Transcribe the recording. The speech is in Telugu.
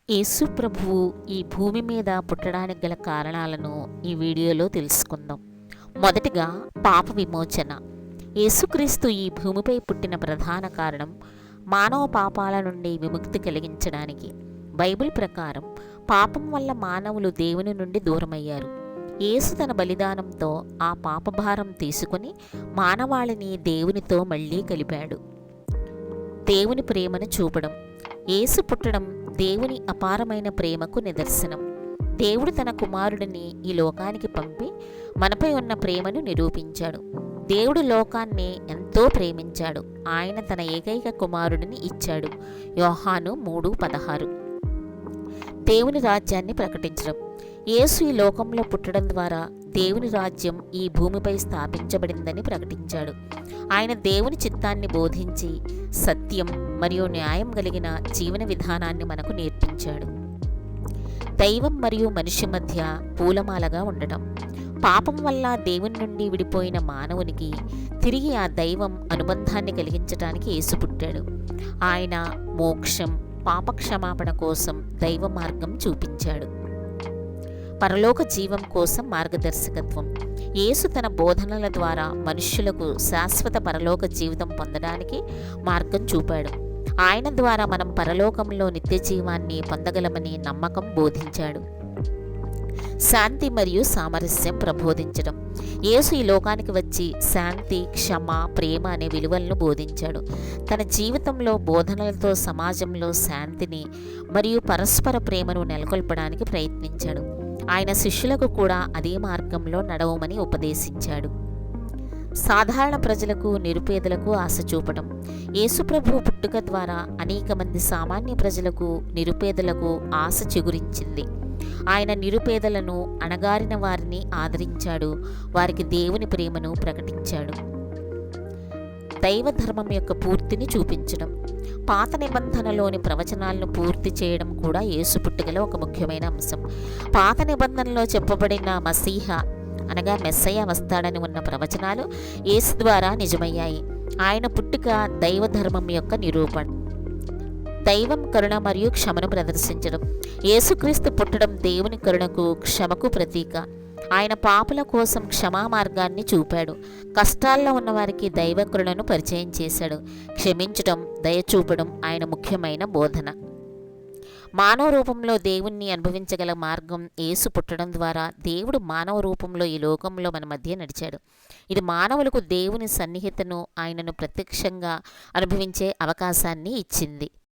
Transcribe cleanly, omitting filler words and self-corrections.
యేసు ప్రభువు ఈ భూమి మీద పుట్టడానికి గల కారణాలను ఈ వీడియోలో తెలుసుకుందాం. మొదటిగా పాప విమోచన. యేసుక్రీస్తు ఈ భూమిపై పుట్టిన ప్రధాన కారణం మానవ పాపాల నుండి విముక్తి కలిగించడానికి. బైబిల్ ప్రకారం పాపం వల్ల మానవులు దేవుని నుండి దూరమయ్యారు. యేసు తన బలిదానంతో ఆ పాపభారం తీసుకుని మానవాళిని దేవునితో మళ్ళీ కలిపాడు. దేవుని ప్రేమను చూపడం. యేసు పుట్టడం దేవుని అపారమైన ప్రేమకు నిదర్శనం. దేవుడు తన కుమారుడిని ఈ లోకానికి పంపి మనపై ఉన్న ప్రేమను నిరూపించాడు. దేవుడు లోకాన్ని ఎంతో ప్రేమించాడు. ఆయన తన ఏకైక కుమారుడిని ఇచ్చాడు. యోహాను 3:16. దేవుని రాజ్యాన్ని ప్రకటించడం. యేసు ఈ లోకంలో పుట్టడం ద్వారా దేవుని రాజ్యం ఈ భూమిపై స్థాపించబడిందని ప్రకటించాడు. ఆయన దేవుని చిత్తాన్ని బోధించి సత్యం మరియు న్యాయం కలిగిన జీవన విధానాన్ని మనకు నేర్పించాడు. దైవం మరియు మనిషి మధ్య పూలమాలగా ఉండటం. పాపం వల్ల దేవుని నుండి విడిపోయిన మానవునికి తిరిగి ఆ దైవం అనుబంధాన్ని కలిగించడానికి యేసు పుట్టాడు. ఆయన మోక్షం, పాపక్షమాపణ కోసం దైవ మార్గం చూపించాడు. పరలోక జీవం కోసం మార్గదర్శకత్వం. యేసు తన బోధనల ద్వారా మనుష్యులకు శాశ్వత పరలోక జీవితం పొందడానికి మార్గం చూపాడు. ఆయన ద్వారా మనం పరలోకంలో నిత్య జీవాన్ని పొందగలమని నమ్మకం బోధించాడు. శాంతి మరియు సామరస్యం ప్రబోధించడం. యేసు ఈ లోకానికి వచ్చి శాంతి, క్షమ, ప్రేమ అనే విలువలను బోధించాడు. తన జీవితంలో బోధనలతో సమాజంలో శాంతిని మరియు పరస్పర ప్రేమను నెలకొల్పడానికి ప్రయత్నించాడు. ఆయన శిష్యులకు కూడా అదే మార్గంలో నడవమని ఉపదేశించాడు. సాధారణ ప్రజలకు, నిరుపేదలకు ఆశ చూపడం. యేసుప్రభు పుట్టుక ద్వారా అనేక మంది సామాన్య ప్రజలకు, నిరుపేదలకు ఆశ చిగురించింది. ఆయన నిరుపేదలను, అణగారిన వారిని ఆదరించాడు. వారికి దేవుని ప్రేమను ప్రకటించాడు. దైవ ధర్మం యొక్క పూర్తిని చూపించడం. పాత నిబంధనలోని ప్రవచనాలను పూర్తి చేయడం కూడా యేసు పుట్టుకలో ఒక ముఖ్యమైన అంశం. పాత నిబంధనలో చెప్పబడిన మసీహ అనగా మెస్సయ్య వస్తాడని ఉన్న ప్రవచనాలు యేసు ద్వారా నిజమయ్యాయి. ఆయన పుట్టుక దైవ ధర్మం యొక్క నిరూపణ. దైవం కరుణ మరియు క్షమను ప్రదర్శించడం. యేసుక్రీస్తు పుట్టడం దేవుని కరుణకు, క్షమకు ప్రతీక. ఆయన పాపుల కోసం క్షమా మార్గాన్ని చూపాడు. కష్టాల్లో ఉన్నవారికి దైవ కరుణను పరిచయం చేశాడు. క్షమించడం, దయ చూపడం ఆయన ముఖ్యమైన బోధన. మానవ రూపంలో దేవుణ్ణి అనుభవించగల మార్గం యేసు పుట్టడం ద్వారా దేవుడు మానవ రూపంలో ఈ లోకంలో మన మధ్య నడిచాడు. ఇది మానవులకు దేవుని సన్నిహితను, ఆయనను ప్రత్యక్షంగా అనుభవించే అవకాశాన్ని ఇచ్చింది.